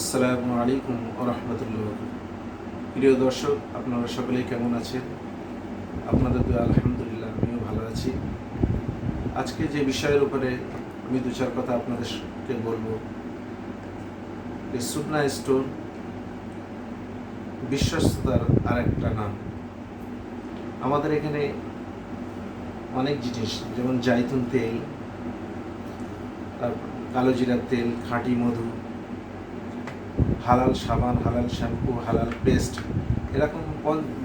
আসসালামু আলাইকুম ওয়া রাহমাতুল্লাহ। প্রিয় দর্শক, আপনারা সকলেই কেমন আছেন? আপনাদের দোয়া আলহামদুলিল্লাহ আমিও ভালো আছি। আজকে যে বিষয়ের উপরে আমি দু চার কথা আপনাদেরকে বলবো, এই সুন্নাহ স্টোর বিশ্বস্ততার আরেকটা নাম। আমাদের এখানে অনেক জিনিস, যেমন জাইতুন তেল, তারপর কালো জিরার তেল, খাঁটি মধু, হালাল সাবান, হালাল শ্যাম্পু, হালাল পেস্ট, এরকম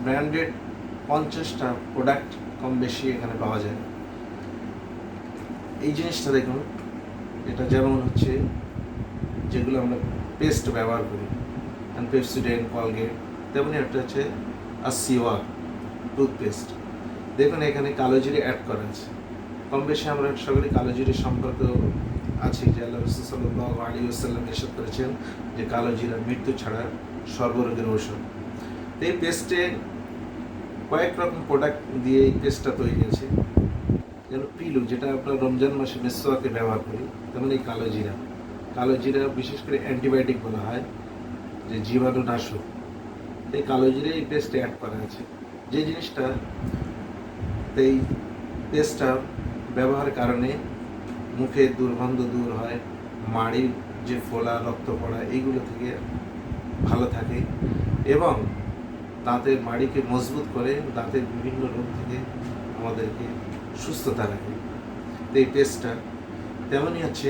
ব্র্যান্ডেড 50টা প্রোডাক্ট কম বেশি এখানে পাওয়া যায়। এই জিনিসটা দেখুন, এটা যেমন হচ্ছে যেগুলো আমরা পেস্ট ব্যবহার করি, পেপসোডেন্ট, কলগেট, তেমনি একটা হচ্ছে আসিওয়া টুথপেস্ট। দেখুন এখানে কালো জিরে অ্যাড করা আছে। কম বেশি আমরা সকলে কালো জিরে সম্পর্কে আছি যে আল্লাহ রাসূল সাল্লাল্লাহু আলাইহি ওয়াসাল্লাম ইরশাদ করেছেন যে কালো জিরা মৃত্যু ছাড়া সর্বরোগের ঔষধ। এই পেস্টে কয়েক রকম প্রোডাক্ট দিয়ে এই পেস্টটা তৈরি আছে। যেমন পিলু, যেটা আপনার রমজান মাসে মেসওয়াকে ব্যবহার করি, তেমন এই কালো জিরা বিশেষ করে অ্যান্টিবায়োটিক বলা হয়, যে জীবাণুনাশক। এই কালো জিরে এই পেস্টে অ্যাড করা আছে। যে জিনিসটা, এই পেস্টটা ব্যবহারের কারণে মুখে দুর্গন্ধ দূর হয়, মাড়ির যে ফোলা, রক্ত পড়া, এইগুলো থেকে ভালো থাকে এবং দাঁতের মাড়িকে মজবুত করে, দাঁতের বিভিন্ন রোগ থেকে আমাদেরকে সুস্থতা রাখে। এই পেস্টটা তেমনই হচ্ছে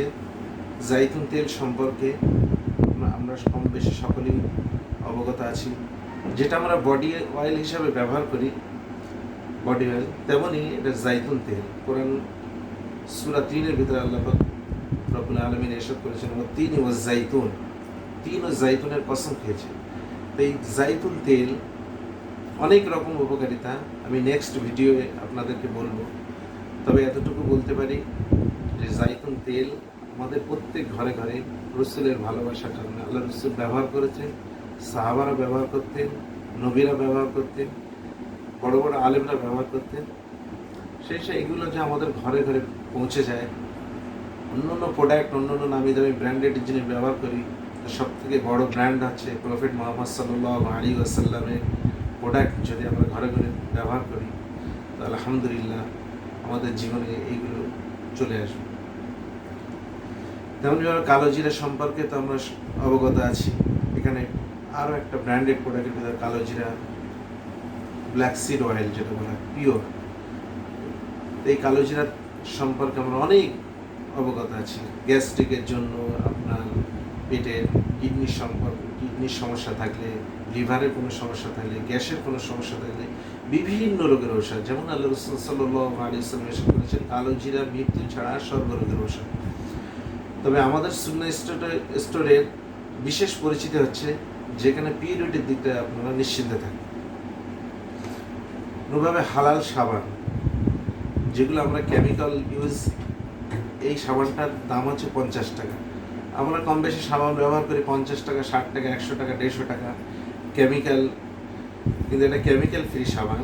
জাইতুন তেল সম্পর্কে আমরা কম বেশি সকলেই অবগত আছি, যেটা আমরা বডি অয়েল হিসাবে ব্যবহার করি, বডি অয়েল, তেমনই এটা জাইতুন তেল। কোরআন সূরা 3-এর ভিতরে আল্লাহ পাক রব্বুল আলামিন ইরশাদ করেছেন, তিন ও জাইতুন, তিন ও জাইতুনের কসম খেয়েছে। তো এই জাইতুন তেল অনেক রকম উপকারিতা আমি নেক্সট ভিডিওয়ে আপনাদেরকে বলবো। তবে এতটুকু বলতে পারি যে জাইতুন তেল আমাদের প্রত্যেক ঘরে ঘরে রসুলের ভালোবাসার কারণে আল্লাহ রসুল ব্যবহার করেছেন, সাহাবারা ব্যবহার করতেন, নবীরা ব্যবহার করতেন, বড় বড় আলেমরা ব্যবহার করতেন। এইগুলো যে আমাদের ঘরে ঘরে পৌঁছে যায়। অন্য প্রোডাক্ট, অন্য নামি দামি ব্র্যান্ডেড জিনিস ব্যবহার করি, সব থেকে বড় ব্র্যান্ড হচ্ছে প্রফেট মুহাম্মদ সাল্লাল্লাহু আলাইহি ওয়াসাল্লামের প্রোডাক্ট। যদি আমরা ঘরে ঘরে ব্যবহার করি, তো আলহামদুলিল্লাহ আমাদের জীবনে এইগুলো চলে আসবে। তেমনইভাবে কালো জিরা সম্পর্কে তো আমরা অবগত আছি। এখানে আরও একটা ব্র্যান্ডেড প্রোডাক্টের ভিতরে কালো জিরা, ব্ল্যাক সিড অয়েল, যেটা বলা হয় পিওর। এই কালো জিরা সম্পর্কে আমরা অনেক অবগত আছি। গ্যাস্ট্রিকের জন্য, আপনার পেটের কিডনির সমস্যা থাকলে, লিভারের কোনো সমস্যা থাকলে, গ্যাসের কোনো সমস্যা থাকলে, বিভিন্ন রোগের ঔষধ। যেমন আল্লাহ রাসূল সাল্লাল্লাহু আলাইহি ওয়াসাল্লাম ইরশাদ করেছেন, কালো জিরা মৃত্যু ছাড়া সর্বরোগের ঔষধ। তবে আমাদের সুন্নাহ স্টোরের বিশেষ পরিচিতি হচ্ছে যেখানে পিউরিটির দিকটা আপনারা নিশ্চিন্তে থাকেন। ওইভাবে হালাল সাবান, যেগুলো আমরা কেমিক্যাল ইউজ, এই সাবানটার দাম হচ্ছে 50 টাকা। আমরা কম বেশি সাবান ব্যবহার করি 50 টাকা, 60 টাকা, 100 টাকা, 150 টাকা কেমিক্যাল, কিন্তু এটা কেমিক্যাল ফ্রি সাবান।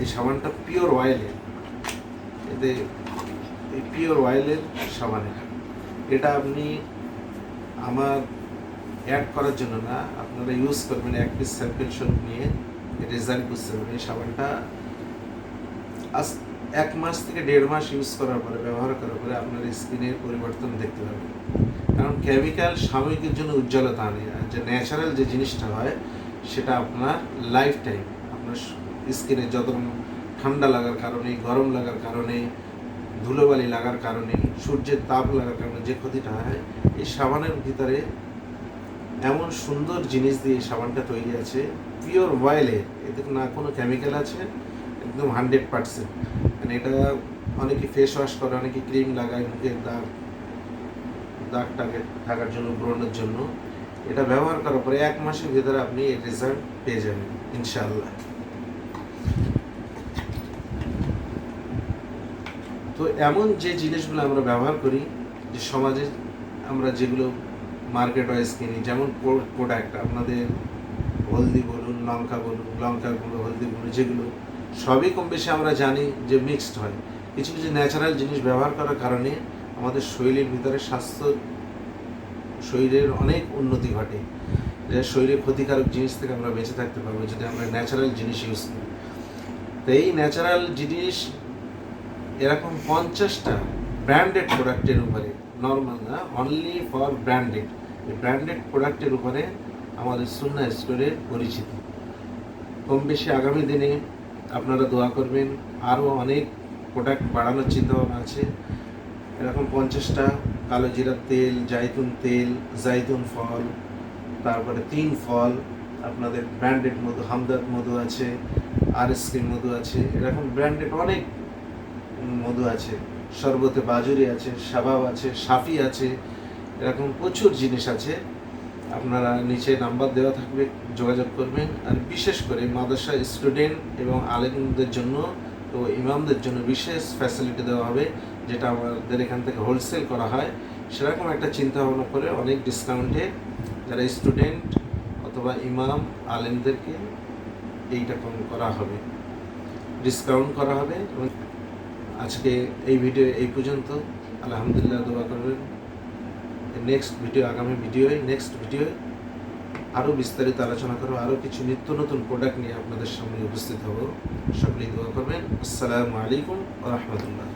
এই সাবানটা পিওর অয়েলের, এতে এই পিওর অয়েলের সাবান। এটা আপনি আমার অ্যাড করার জন্য না, আপনারা ইউজ করবেন, এক পিস স্যাম্পল স্বরূপ নিয়ে রেজাল্ট বুঝতে পারবেন। এই সাবানটা আজ 1 মাস থেকে 1.5 মাস ইউজ করার পরে, ব্যবহার করার পরে আপনার স্কিনের পরিবর্তন দেখতে পাবেন। কারণ কেমিক্যাল সাময়িকের জন্য উজ্জ্বলতা আনে, আর যে ন্যাচারাল যে জিনিসটা হয় সেটা আপনার লাইফ টাইম, আপনার স্কিনে যত ঠান্ডা লাগার কারণে, গরম লাগার কারণে, ধুলোবালি লাগার কারণে, সূর্যের তাপ লাগার কারণে যে ক্ষতিটা হয়, এই সাবানের ভিতরে এমন সুন্দর জিনিস দিয়ে এই সাবানটা তৈরি আছে, পিওর অয়েলের, এতে না কোনো কেমিক্যাল আছে, একদম 100%। মানে এটা অনেকে ফেস ওয়াশ করে, অনেকে ক্রিম লাগায় মুখের দাগটাকে থাকার জন্য, ব্রণের জন্য। এটা ব্যবহার করার পরে 1 মাসের ভিতরে আপনি এর রেজাল্ট পেয়ে যাবেন ইনশাআল্লাহ। তো এমন যে জিনিসগুলো আমরা ব্যবহার করি, যে সমাজে আমরা যেগুলো মার্কেট ওয়াইজ কিনি, যেমন প্রোডাক্ট আপনাদের হলদি বলুন, লঙ্কা বলুন, লঙ্কার গুঁড়ো, হলদি গুঁড়ো, যেগুলো সবই কম বেশি আমরা জানি যে মিক্সড হয়। কিছু কিছু ন্যাচারাল জিনিস ব্যবহার করার কারণে আমাদের শরীরের ভিতরে স্বাস্থ্য শরীরের অনেক উন্নতি ঘটে, যে শরীরে ক্ষতিকারক জিনিস থেকে আমরা বেঁচে থাকতে পারবো যদি আমরা ন্যাচারাল জিনিস ইউজ করি। তো এই ন্যাচারাল জিনিস এরকম 50টা ব্র্যান্ডেড প্রোডাক্টের উপরে, নর্মাল না, অনলি ফর ব্র্যান্ডেড, এই ব্র্যান্ডেড প্রোডাক্টের উপরে আমাদের সুন্নাহ স্টোরের পরিচিতি। কম বেশি আগামী দিনে আপনারা দোয়া করবেন, আরও অনেক প্রোডাক্ট বাড়ানোর চিন্তাভাবনা আছে। এরকম 50টা কালো জিরার তেল, তেল, জাইতুন ফল, তারপরে 3 ফল, আপনাদের ব্র্যান্ডেড মধু, হামদর্দ মধু আছে, আরএসকে মধু আছে, এরকম ব্র্যান্ডেড অনেক মধু আছে, শরবতে বাজুরি আছে, শাবাব আছে, সাফি আছে, এরকম প্রচুর জিনিস আছে। আপনারা নিচে নাম্বার দেওয়া থাকবে, যোগাযোগ করবেন। আর বিশেষ করে মাদ্রাসা স্টুডেন্ট এবং আলেমদের জন্য তো ইমামদের জন্য বিশেষ ফ্যাসিলিটি দেওয়া হবে, যেটা আমাদের এখান থেকে হোলসেল করা হয়। সেরকম একটা চিন্তা ভাবনা করে অনেক ডিসকাউন্টে যারা স্টুডেন্ট অথবা ইমাম আলেমদেরকে এইটা করা হবে, ডিসকাউন্ট করা হবে। এবং আজকে এই ভিডিও এই পর্যন্ত। আলহামদুলিল্লাহ, দোয়া করবেন। নেক্সট ভিডিও আরও বিস্তারিত আলোচনা করবো, আরও কিছু নিত্য নতুন প্রোডাক্ট নিয়ে আপনাদের সামনে উপস্থিত হব। সকলেই দোয়া করবেন। আসসালামু আলাইকুম ওয়া রাহমাতুল্লাহ।